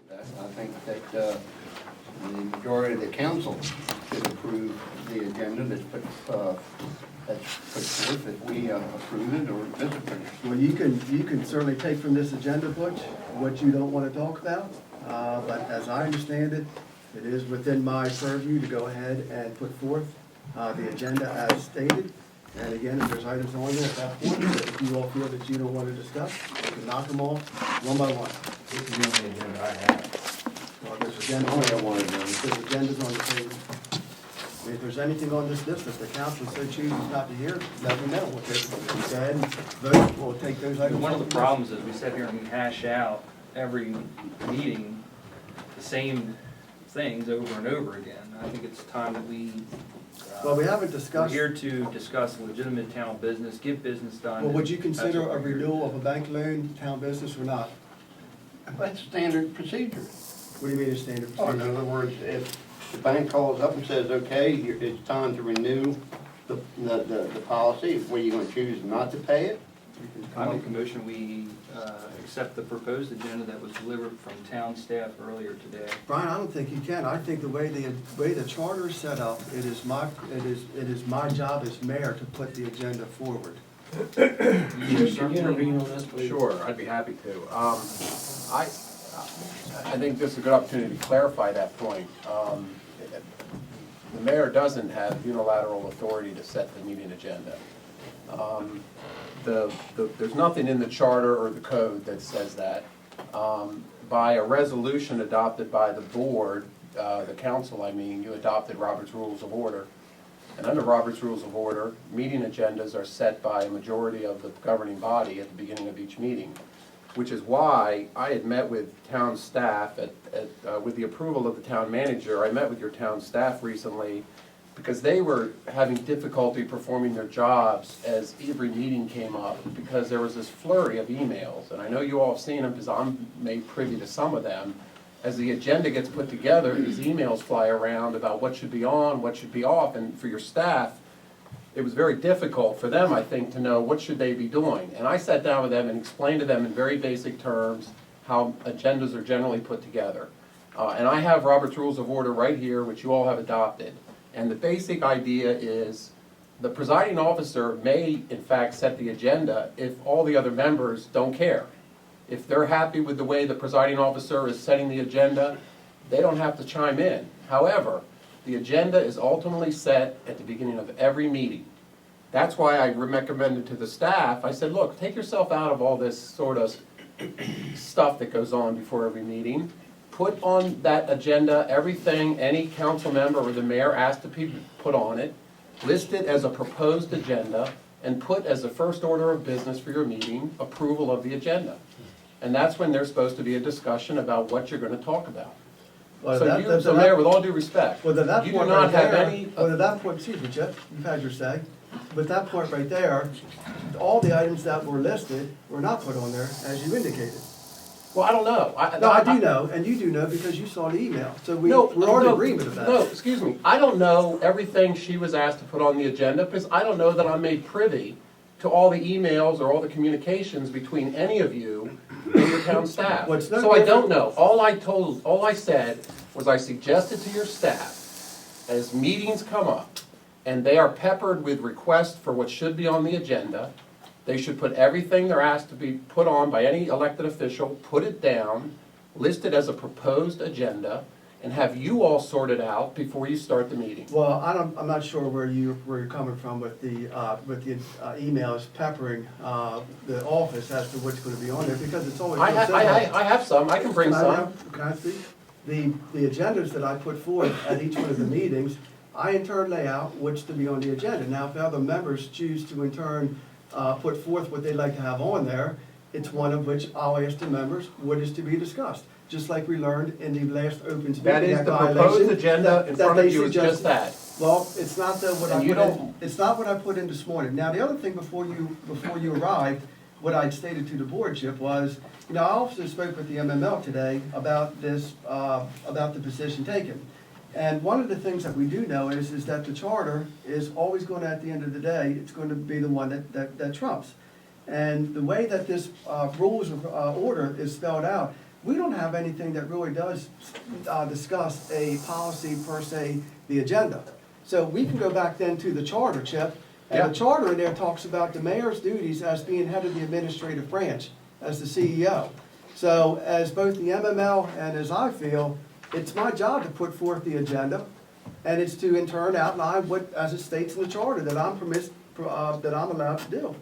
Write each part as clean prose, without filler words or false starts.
I think that the majority of the council should approve the agenda that's put forth if we approve it or disagree. Well, you can certainly take from this agenda, Butch, what you don't want to talk about. But as I understand it, it is within my purview to go ahead and put forth the agenda as stated. And again, if there's items on there at that point that if you all feel that you don't want to discuss, you can knock them off one by one. This is the only agenda I have. Well, there's agendas I don't want to do there's agendas on the table. I mean, if there's anything on this list, if the council so chooses not to hear, let me know. We'll take, go ahead and vote, we'll take those items. One of the problems is we sit here and we hash out every meeting the same things over and over again. I think it's time that we, Well, we haven't we're discussed. here to discuss legitimate town business, get business done. Well, would you and consider that's what a we're here to do. renewal of a bank loan town business or not? That's standard procedure. What do you mean a standard Oh, in procedure? other words, if the bank calls up and says, okay, it's time to renew the policy, were you going to choose not to pay it? I make a motion, we accept the proposed agenda that was delivered from town staff earlier today. Brian, I don't think you can. I think the way the charter is set up, it is my job as mayor to put the agenda forward. Can you intervene on this, please? Sure, I'd be happy to. I think this is a good opportunity to clarify that point. The mayor doesn't have unilateral authority to set the meeting agenda. There's nothing in the charter or the code that says that. By a resolution adopted by the board, the council, I mean, you adopted Robert's Rules of Order. And under Robert's Rules of Order, meeting agendas are set by a majority of the governing body at the beginning of each meeting, which is why I had met with town staff with the approval of the town manager. I met with your town staff recently because they were having difficulty performing their jobs as every meeting came up because there was this flurry of emails. And I know you all have seen them because I'm made privy to some of them. As the agenda gets put together, these emails fly around about what should be on, what should be off, and for your staff, it was very difficult for them, I think, to know what should they be doing. And I sat down with them and explained to them in very basic terms how agendas are generally put together. And I have Robert's Rules of Order right here, which you all have adopted. And the basic idea is the presiding officer may, in fact, set the agenda if all the other members don't care. If they're happy with the way the presiding officer is setting the agenda, they don't have to chime in. However, the agenda is ultimately set at the beginning of every meeting. That's why I recommended to the staff, I said, look, take yourself out of all this sort of stuff that goes on before every meeting. Put on that agenda everything any council member or the mayor asked to be put on it. List it as a proposed agenda and put as the first order of business for your meeting, approval of the agenda. And that's when there's supposed to be a discussion about what you're going to talk about. Well, So Mayor, with all due respect, Well, at that you do point not right have there, any. well, at that point, excuse me, Jeff, you've had your say. But that point right there, all the items that were listed were not put on there, as you indicated. Well, I don't know. No, I do know, and you do know because you saw the email. So we're all in agreement of that. No, excuse me. I don't know everything she was asked to put on the agenda because I don't know that I'm made privy to all the emails or all the communications between any of you and your town staff. Well, it's no So I different- don't know. All I said was I suggested to your staff, as meetings come up, and they are peppered with requests for what should be on the agenda, they should put everything they're asked to be put on by any elected official, put it down, list it as a proposed agenda, and have you all sort it out before you start the meeting. Well, I'm not sure where you're coming from with the emails peppering the office as to what's going to be on there because it's always. I have some. I can bring some. Can I speak? The agendas that I put forth at each one of the meetings, I in turn lay out what's to be on the agenda. Now, if other members choose to in turn put forth what they'd like to have on there, it's one of which I'll ask the members what is to be discussed. Just like we learned in the last open meeting. That is the violation proposed agenda in that front of they you is just suggested. that. Well, it's not what I And you put in, don't- it's not what I put in this morning. Now, the other thing before you arrived, what I'd stated to the board, Chip, was, I also spoke with the MML today about this, about the position taken. And one of the things that we do know is that the charter is always going to, at the end of the day, it's going to be the one that trumps. And the way that this rules of order is spelled out, we don't have anything that really does discuss a policy per se, the agenda. So we can go back then to the charter, Chip, and Yeah. the charter in there talks about the mayor's duties as being head of the administrative branch, as the CEO. So as both the MML and as I feel, it's my job to put forth the agenda, and it's to in turn outline what, as it states in the charter, that I'm allowed to do.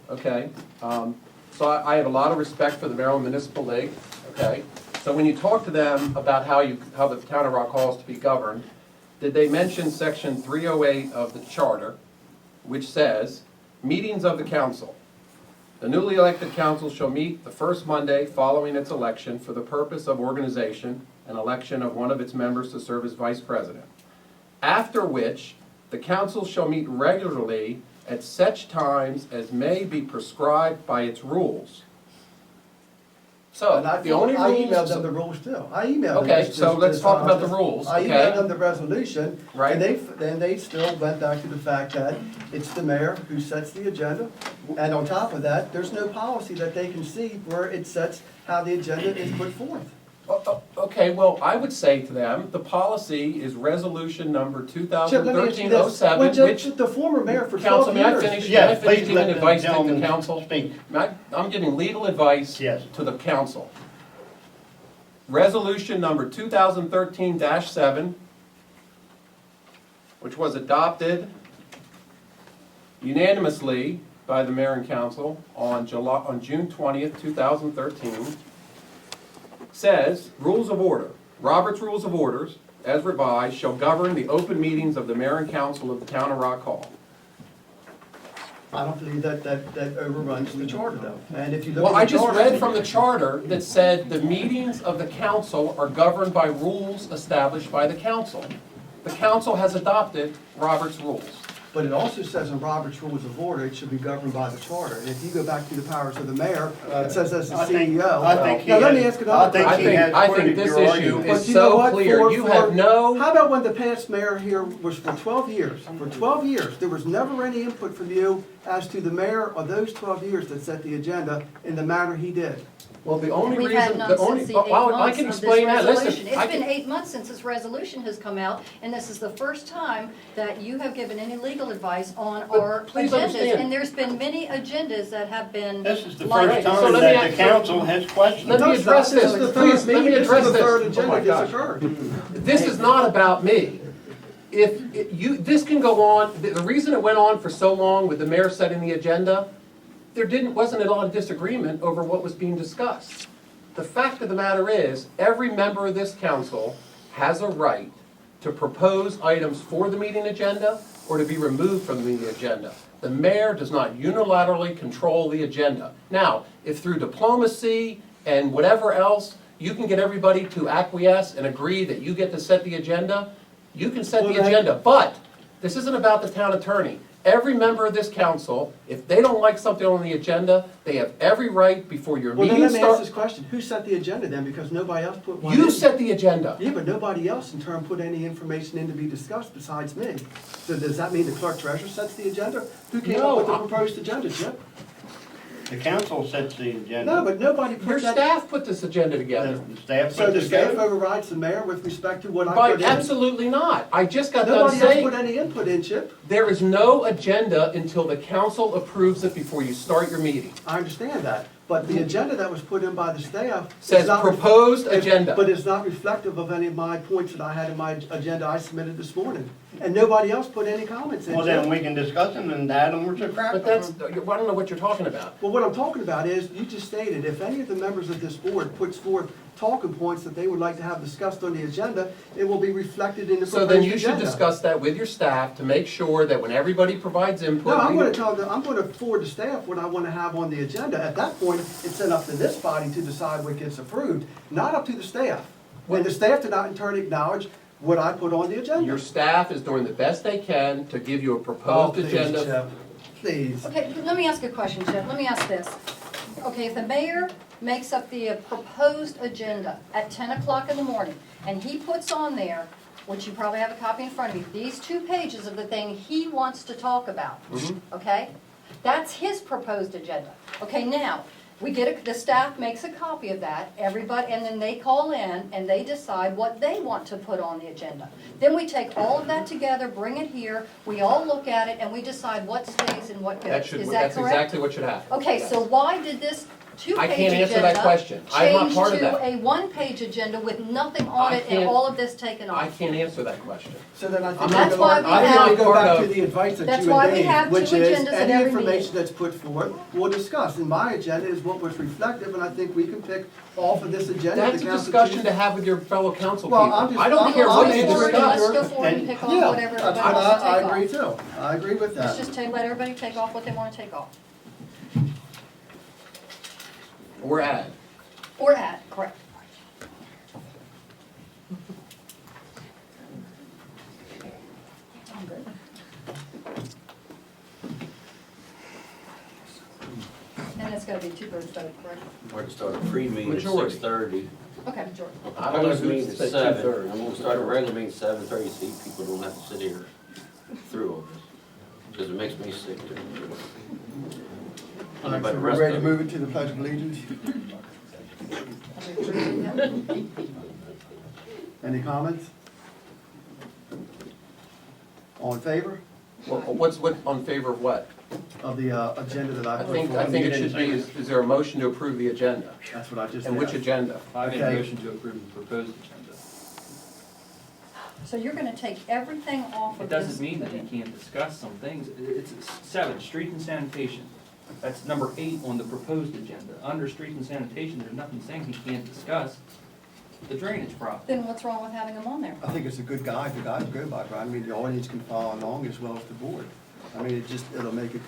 Okay, so I have a lot of respect for the Maryland Municipal League, okay? So when you talk to them about how the town of Rock Hall is to be governed, did they mention section 308 of the charter, which says, meetings of the council. The newly elected council shall meet the first Monday following its election for the purpose of organization and election of one of its members to serve as vice president. After which, the council shall meet regularly at such times as may be prescribed by its rules. So, And I the only emailed them rules, the rules too. I emailed them. Okay, so let's talk about the rules, I okay? emailed them the resolution. Right. And they still went back to the fact that it's the mayor who sets the agenda. And on top of that, there's no policy that they can see where it sets how the agenda is put forth. okay, well, I would say to them, the policy is resolution number Chip, let me ask you 2013-07, this. which, The former mayor for 12 council, may I years. finish? Yes, May I finish please giving let the advice to the gentleman council? speak. I'm giving legal advice Yes. to the council. Resolution number 2013-7, which was adopted unanimously by the mayor and council on June 20th, 2013, says, rules of order. Robert's Rules of Orders, as revised, shall govern the open meetings of the mayor and council of the town of Rock Hall. I don't believe that overruns the charter though. And if you look at Well, the I just charter- read from the charter that said the meetings of the council are governed by rules established by the council. The council has adopted Robert's rules. But it also says in Robert's Rules of Order, it should be governed by the charter. And if you go back to the powers of the mayor, it says as the I think- CEO. I think he Now, let me has- ask another I think question. he has I think quoted this your issue argument. But is you know so what? clear. You have no, How about when the past mayor here was for 12 years? For 12 years, there was never any input from you as to the mayor of those 12 years that set the agenda in the manner he did. well, the only We've had reason, none the only, since the 8 well, I months can of this explain that, listen. resolution. I It's been can- 8 months since this resolution has come out, and this is the first time that you have given any legal advice on But our please agendas. understand. And there's been many agendas that have been. This is the like first this. So time let me that ask- the council has questioned. Let No, me it's address not. this. This is the Please, third let me meeting. address This is the third this. Oh agenda my this gosh. occurred. This is not about me. This can go on, the reason it went on for so long with the mayor setting the agenda, wasn't a lot of disagreement over what was being discussed. The fact of the matter is, every member of this council has a right to propose items for the meeting agenda or to be removed from the meeting agenda. The mayor does not unilaterally control the agenda. Now, if through diplomacy and whatever else, you can get everybody to acquiesce and agree that you get to set the agenda, you can set the Well, then- agenda. But this isn't about the town attorney. Every member of this council, if they don't like something on the agenda, they have every right before your Well, then meeting let me ask this starts. question. Who set the agenda then? Because nobody else put one in. You set the agenda. Yeah, but nobody else in turn put any information in to be discussed besides me. So does that mean the clerk treasurer sets the agenda? Who came No, up with the I- proposed agenda, Chip? The council sets the agenda. No, but nobody Your put that. staff put this agenda together. The staff So put the staff together. overrides the mayor with respect to what I But put in? absolutely not. I just got done Nobody else saying, put any input in, Chip. there is no agenda until the council approves it before you start your meeting. I understand that. But the agenda that was put in by the staff. is Says not ref- proposed agenda. But it's not reflective of any of my points that I had in my agenda I submitted this morning. And nobody else put any comments in. Well, Chip. then we can discuss them and add them or subtract But them. that's, I don't know what you're talking about. Well, what I'm talking about is, you just stated, if any of the members of this board puts forth talking points that they would like to have discussed on the agenda, it will be reflected in the So proposed then agenda. you should discuss that with your staff to make sure that when everybody provides input. No, I'm we- gonna tell them, I'm gonna forward the staff what I wanna have on the agenda. At that point, it's then up to this body to decide what gets approved, not up to the staff. When the staff did not in turn acknowledge what I put on the agenda. Your staff is doing the best they can to give you a Oh, proposed please, agenda. Chip. Please. Okay, let me ask a question, Chip. Let me ask this. Okay, if the mayor makes up the proposed agenda at 10 o'clock in the morning, and he puts on there, which you probably have a copy in front of you, these 2 pages of the thing he wants to talk about, okay? That's his proposed agenda. Okay, now, We get, the staff makes a copy of that, everybody, and then they call in and they decide what they want to put on the agenda. Then we take all of that together, bring it here, we all look at it, and we decide what stays and what goes. Is that That's correct? exactly what should happen. Okay, so why did this two-page I agenda can't answer that question. I'm not part of change that. to a one-page agenda with nothing on I it and can't- all of this taken I off? can't answer that question. So then I think I'm we not go, part- I that's think why we we go have- back to the advice that That's you why and we Dave, have which two is agendas at any every information meeting. that's put forth, we'll discuss. And my agenda is what was reflective, and I think we can pick off of this agenda. That's the a council discussion chooses. to have with your fellow council Well, people. I'm just- I don't I'm- care I'm what you answering discuss. Let's go forward and pick off Yeah, whatever that's everybody what wants to I take agree off. too. I agree with Let's that. just let everybody take off what they want to take off. Or add. Or add, correct. I'm good. And it's gotta be two-thirds vote, correct? We're gonna start a pre-meeting at Majority. 6:30. Okay, George. I don't know Proposed who meeting at said 7. 2/3. I'm gonna start a regular meeting at 7:30, so you people don't have to sit here through all this. Because it makes me sick to. All right, But so the we're rest ready to of move into the Pledge of Allegiance. Any comments? All in favor What's on favor of what? of the agenda that I I put think forward? it should be, is there a motion to approve the agenda? That's what I just And which asked. agenda? I made a Okay. motion to approve the proposed agenda. So you're gonna take everything off It of this? doesn't mean that he can't discuss some things. It's 7, street and sanitation. That's number 8 on the proposed agenda. Under street and sanitation, there's nothing saying he can't discuss the drainage problem. Then what's wrong with having them on there? I think it's a good guide to go by, Brian. I mean, the audience can follow along as well as the board. I mean, it'll make it,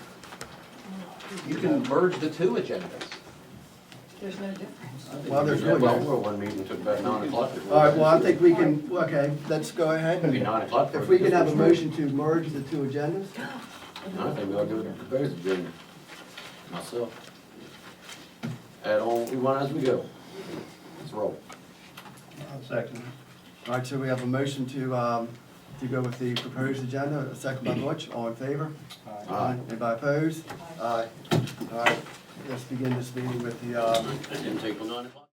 You can merge the two agendas. There's no difference. well, there's really Well, no. we're one meeting took about 9 o'clock. All right, well, I think we can, okay, let's go ahead. It'll be and 9 o'clock. If we can have a motion to merge the two agendas? I think we'll do the proposed agenda. Myself. Add on, we want as we go. Let's roll. Second. All right, so we have a motion to go with the proposed agenda, a second by Butch, all in favor? Aye. Anybody opposed? Aye. All right, let's begin this meeting with the, It didn't take till 9 o'clock.